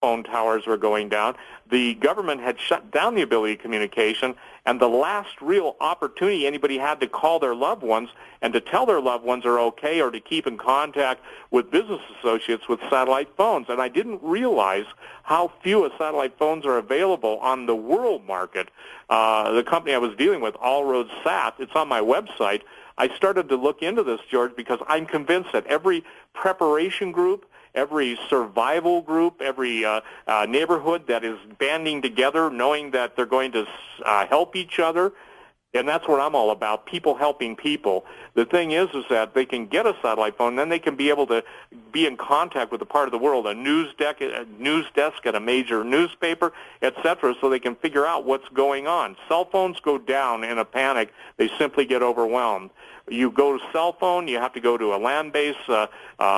phone towers were going down. The government had shut down the ability of communication, and the last real opportunity anybody had to call their loved ones and to tell their loved ones are okay or to keep in contact with business associates with satellite phones. And I didn't realize how few of satellite phones are available on the world market. The company I was dealing with, All Roads Sat, it's on my website. I started to look into this, George, because I'm convinced that every preparation group, every survival group, every neighborhood that is banding together, knowing that they're going to help each other, and that's what I'm all about, people helping people. The thing is that they can get a satellite phone, and then they can be able to be in contact with a part of the world, a news desk at a major newspaper, etc., so they can figure out what's going on. Cell phones go down in a panic. They simply get overwhelmed. You go to cell phone, you have to go to a land-based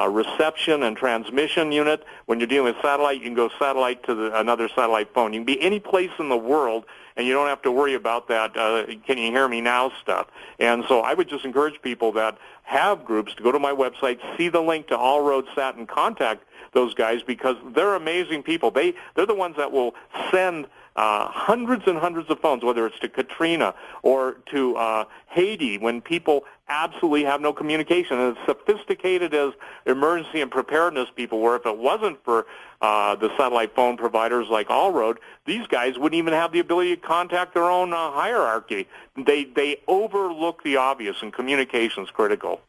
reception and transmission unit. When you're dealing with satellite, you can go satellite to another satellite phone. You can be any place in the world, and you don't have to worry about that, can you hear me now stuff. And so I would just encourage people that have groups to go to my website, see the link to All Roads Sat, and contact those guys because they're amazing people. They're the ones that will send hundreds and hundreds of phones, whether it's to Katrina or to Haiti, when people absolutely have no communication. And as sophisticated as emergency and preparedness people were, if it wasn't for the satellite phone providers like Allroad, these guys wouldn't even have the ability to contact their own hierarchy. They overlook the obvious, and communication is critical.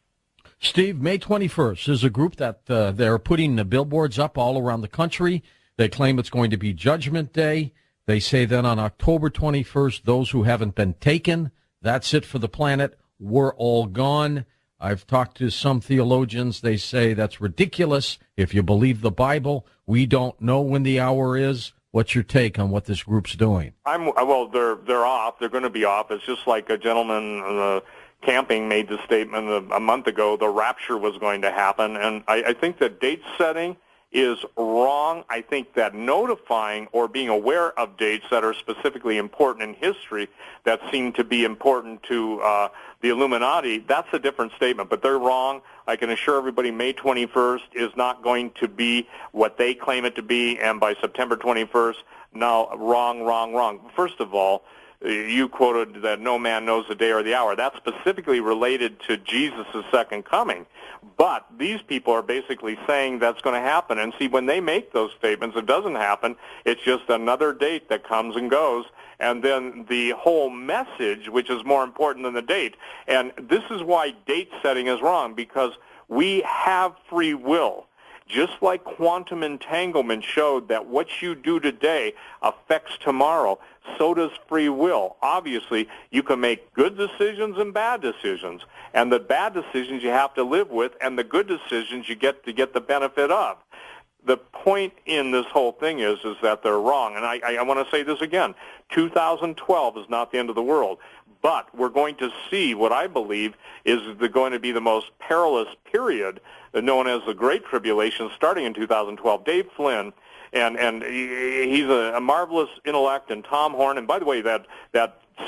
Steve, May 21st is a group that they're putting the billboards up all around the country. They claim it's going to be Judgment Day. They say that on October 21st, those who haven't been taken, that's it for the planet. We're all gone. I've talked to some theologians. They say that's ridiculous. If you believe the Bible, we don't know when the hour is. What's your take on what this group's doing? Well, they're off. They're going to be off. It's just like a gentleman camping made the statement a month ago, the rapture was going to happen. And I think that date setting is wrong. I think that notifying or being aware of dates that are specifically important in history that seem to be important to the Illuminati, that's a different statement. But they're wrong. I can assure everybody May 21st is not going to be what they claim it to be, and by September 21st, no, wrong. First of all, you quoted that no man knows the day or the hour. That's specifically related to Jesus' second coming. But these people are basically saying that's going to happen. And see, when they make those statements, it doesn't happen. It's just another date that comes and goes. And then the whole message, which is more important than the date. And this is why date setting is wrong, because we have free will. Just like quantum entanglement showed that what you do today affects tomorrow, so does free will. Obviously, you can make good decisions and bad decisions. And the bad decisions you have to live with, and the good decisions you get to get the benefit of. The point in this whole thing is that they're wrong. And I want to say this again. 2012 is not the end of the world. But we're going to see what I believe is going to be the most perilous period, known as the Great Tribulation, starting in 2012. Dave Flynn, and he's a marvelous intellect, and Tom Horn. And by the way, that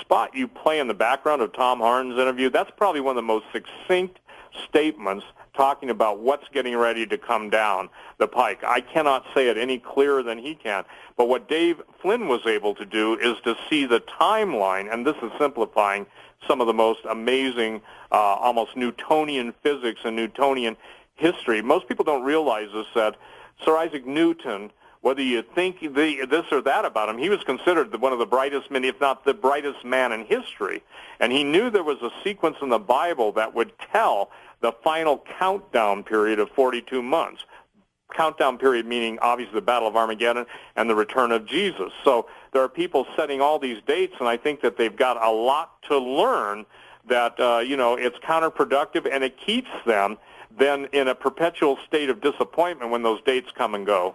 spot you play in the background of Tom Horn's interview, that's probably one of the most succinct statements talking about what's getting ready to come down the pike. I cannot say it any clearer than he can. But what Dave Flynn was able to do is to see the timeline, and this is simplifying some of the most amazing, almost Newtonian physics and Newtonian history. Most people don't realize this, that Sir Isaac Newton, whether you think this or that about him, he was considered one of the brightest men, if not the brightest man in history. And he knew there was a sequence in the Bible that would tell the final countdown period of 42 months. Countdown period meaning, obviously, the Battle of Armageddon and the return of Jesus. So there are people setting all these dates, and I think that they've got a lot to learn that, it's counterproductive, and it keeps them then in a perpetual state of disappointment when those dates come and go.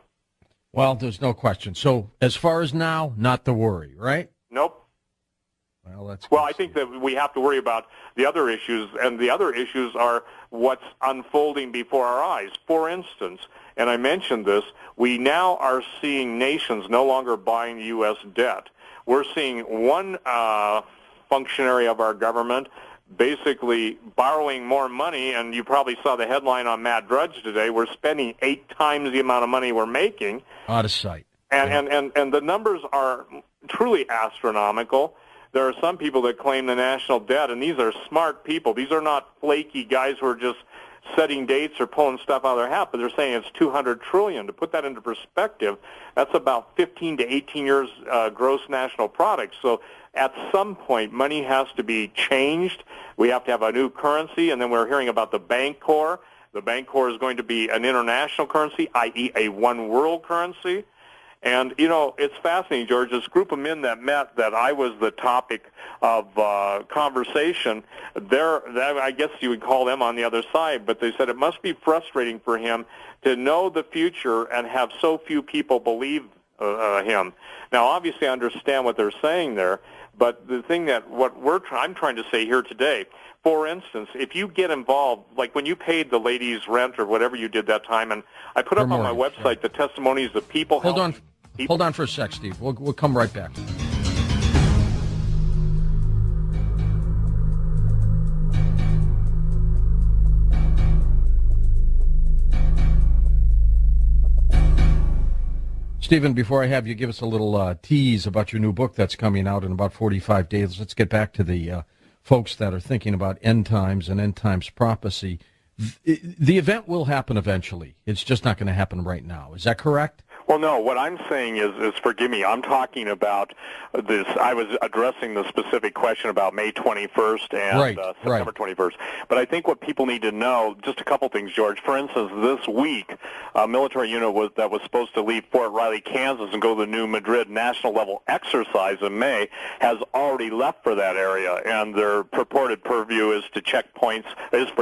Well, there's no question. So as far as now, not to worry, right? Nope. Well, I think that we have to worry about the other issues, and the other issues are what's unfolding before our eyes. For instance, and I mentioned this, we now are seeing nations no longer buying U.S. debt. We're seeing one functionary of our government basically borrowing more money, and you probably saw the headline on Matt Drudge today, we're spending 8 times the amount of money we're making. Out of sight. And the numbers are truly astronomical. There are some people that claim the national debt, and these are smart people. These are not flaky guys who are just setting dates or pulling stuff out of their hat, but they're saying it's $200 trillion. To put that into perspective, that's about 15 to 18 years gross national product. So at some point, money has to be changed. We have to have a new currency, and then we're hearing about the bank core. The bank core is going to be an international currency, i.e. a one-world currency. And, you know, it's fascinating, George. This group of men that met, that I was the topic of conversation, I guess you would call them on the other side, but they said it must be frustrating for him to know the future and have so few people believe him. Now, obviously, I understand what they're saying there, but the thing that I'm trying to say here today, for instance, if you get involved, like when you paid the ladies' rent or whatever you did that time, and I put up on my website the testimonies of people. Hold on for a sec, Steve. We'll come right back. Stephen, before I have you give us a little tease about your new book that's coming out in about 45 days, let's get back to the folks that are thinking about end times and end times prophecy. The event will happen eventually. It's just not going to happen right now. Is that correct? Well, no, what I'm saying is forgive me, I'm talking about this. I was addressing the specific question about May 21st and September 21st. But I think what people need to know, just a couple things, George. For instance, this week, a military unit that was supposed to leave Fort Riley, Kansas, and go to the New Madrid national-level exercise in May has already left for that area, and their purported purview is for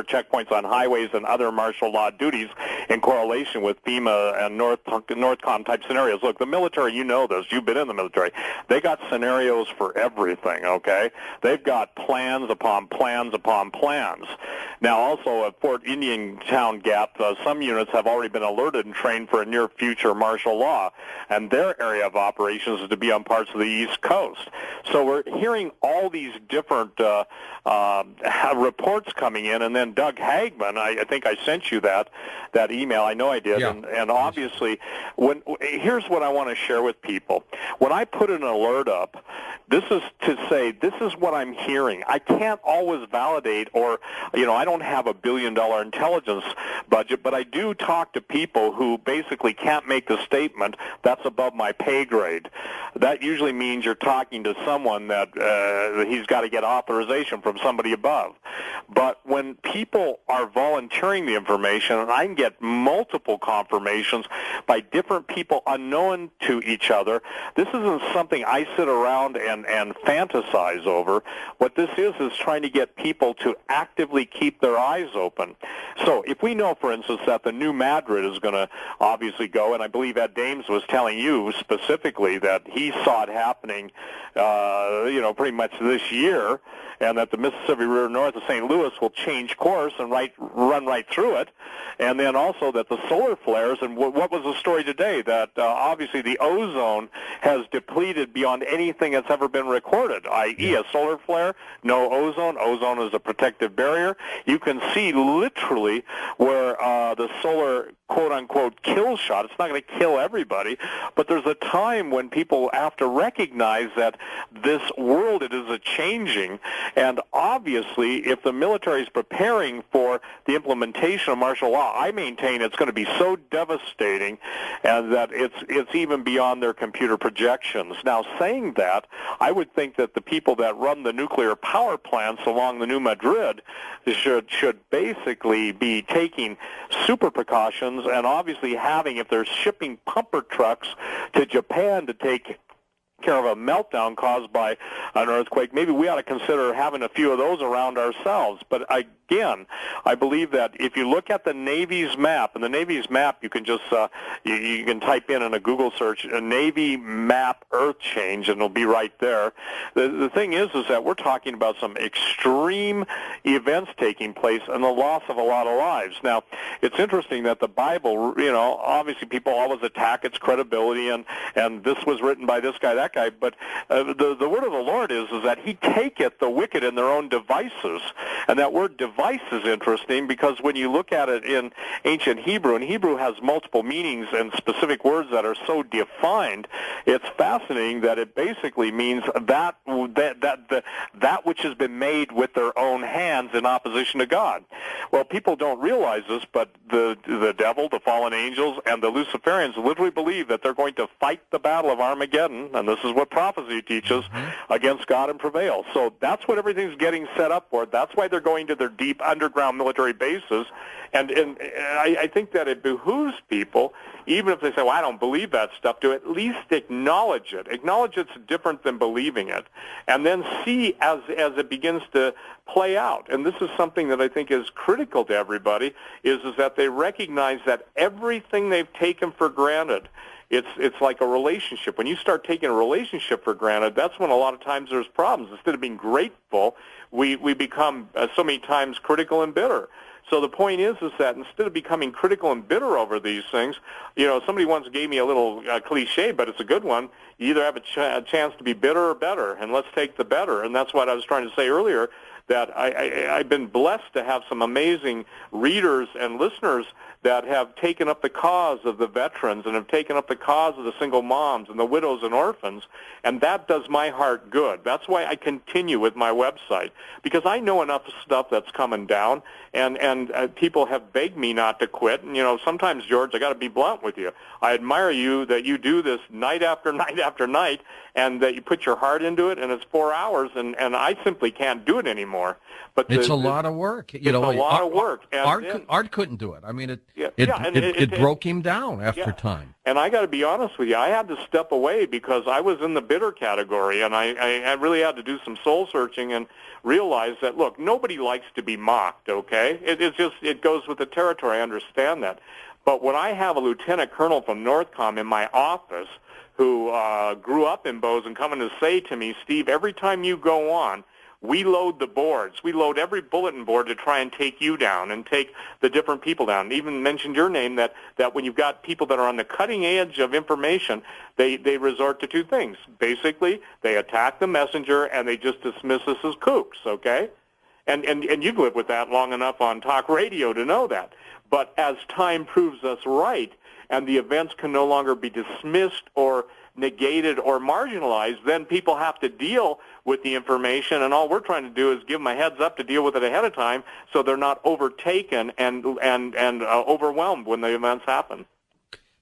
checkpoints on highways and other martial law duties in correlation with FEMA and NORTHCOM type scenarios. Look, the military, you know this. You've been in the military. They got scenarios for everything, okay? They've got plans upon plans upon plans. Now, also at Fort Indian Town Gap, some units have already been alerted and trained for a near future martial law, and their area of operations is to be on parts of the East Coast. So we're hearing all these different reports coming in, and then Doug Hagman, I think I sent you that email. I know I did, yeah. And obviously, here's what I want to share with people. When I put an alert up, this is to say this is what I'm hearing. I can't always validate, or I don't have $1 billion intelligence budget, but I do talk to people who basically can't make the statement that's above my pay grade. That usually means you're talking to someone that he's got to get authorization from somebody above. But when people are volunteering the information, and I can get multiple confirmations by different people unknown to each other, this isn't something I sit around and fantasize over. What this is trying to get people to actively keep their eyes open. So if we know, for instance, that the New Madrid is going to obviously go, and I believe Ed Dames was telling you specifically that he saw it happening, pretty much this year, and that the Mississippi River north of St. Louis will change course and run right through it, and then also that the solar flares, and what was the story today, that obviously the ozone has depleted beyond anything that's ever been recorded, i.e. a solar flare, no ozone. Ozone is a protective barrier. You can see literally where the solar quote-unquote kill shot, it's not going to kill everybody, but there's a time when people have to recognize that this world, it is a-changing, and obviously if the military is preparing for the implementation of martial law, I maintain it's going to be so devastating and that it's even beyond their computer projections. Now, saying that, I would think that the people that run the nuclear power plants along the New Madrid should basically be taking super precautions, and obviously having, if they're shipping pumper trucks to Japan to take care of a meltdown caused by an earthquake, maybe we ought to consider having a few of those around ourselves. But again, I believe that if you look at the Navy's map, and the Navy's map, you can just you can type in a Google search a Navy map Earth change, and it'll be right there. The thing is that we're talking about some extreme events taking place and the loss of a lot of lives. Now, it's interesting that the Bible, obviously people always attack its credibility, and this was written by this guy, that that guy, but the word of the Lord is that he taketh the wicked in their own devices. And that word device is interesting because when you look at it in ancient Hebrew, and Hebrew has multiple meanings and specific words that are so defined, it's fascinating that it basically means that which has been made with their own hands in opposition to God. Well, people don't realize this, but the devil, the fallen angels, and the Luciferians literally believe that they're going to fight the battle of Armageddon, and this is what prophecy teaches, against God and prevail. So that's what everything's getting set up for. That's why they're going to their deep underground military bases, and I think that it behooves people, even if they say, well, I don't believe that stuff, to at least acknowledge it. Acknowledge it's different than believing it, and then see as it begins to play out. And this is something that I think is critical to everybody, is that they recognize that everything they've taken for granted, it's like a relationship. When you start taking a relationship for granted, that's when a lot of times there's problems. Instead of being grateful, we become so many times critical and bitter. So the point is that instead of becoming critical and bitter over these things, somebody once gave me a little cliche, but it's a good one. You either have a chance to be bitter or better, and let's take the better. And that's what I was trying to say earlier, that I've been blessed to have some amazing readers and listeners that have taken up the cause of the veterans and have taken up the cause of the single moms and the widows and orphans, and that does my heart good. That's why I continue with my website, because I know enough stuff that's coming down, and people have begged me not to quit. And, sometimes, George, I got to be blunt with you. I admire you that you do this night after night after night, and that you put your heart into it, and it's 4 hours, and I simply can't do it anymore. But it's a lot of work. It's a lot of work. Art couldn't do it. I mean, it broke him down after time. And I got to be honest with you, I had to step away because I was in the bitter category, and I really had to do some soul searching and realize that, look, nobody likes to be mocked, okay? It goes with the territory. I understand that. But when I have a lieutenant colonel from Northcom in my office who grew up in Bozeman coming to say to me, Steve, every time you go on, we load the boards. We load every bulletin board to try and take you down and take the different people down. Even mentioned your name, that when you've got people that are on the cutting edge of information, they resort to two things. Basically, they attack the messenger and they just dismiss us as kooks, okay? And you've lived with that long enough on talk radio to know that. But as time proves us right, and the events can no longer be dismissed or negated or marginalized, then people have to deal with the information, and all we're trying to do is give them a heads up to deal with it ahead of time so they're not overtaken and overwhelmed when the events happen.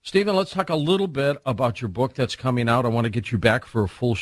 Stephen, let's talk a little bit about your book that's coming out. I want to get you back for a full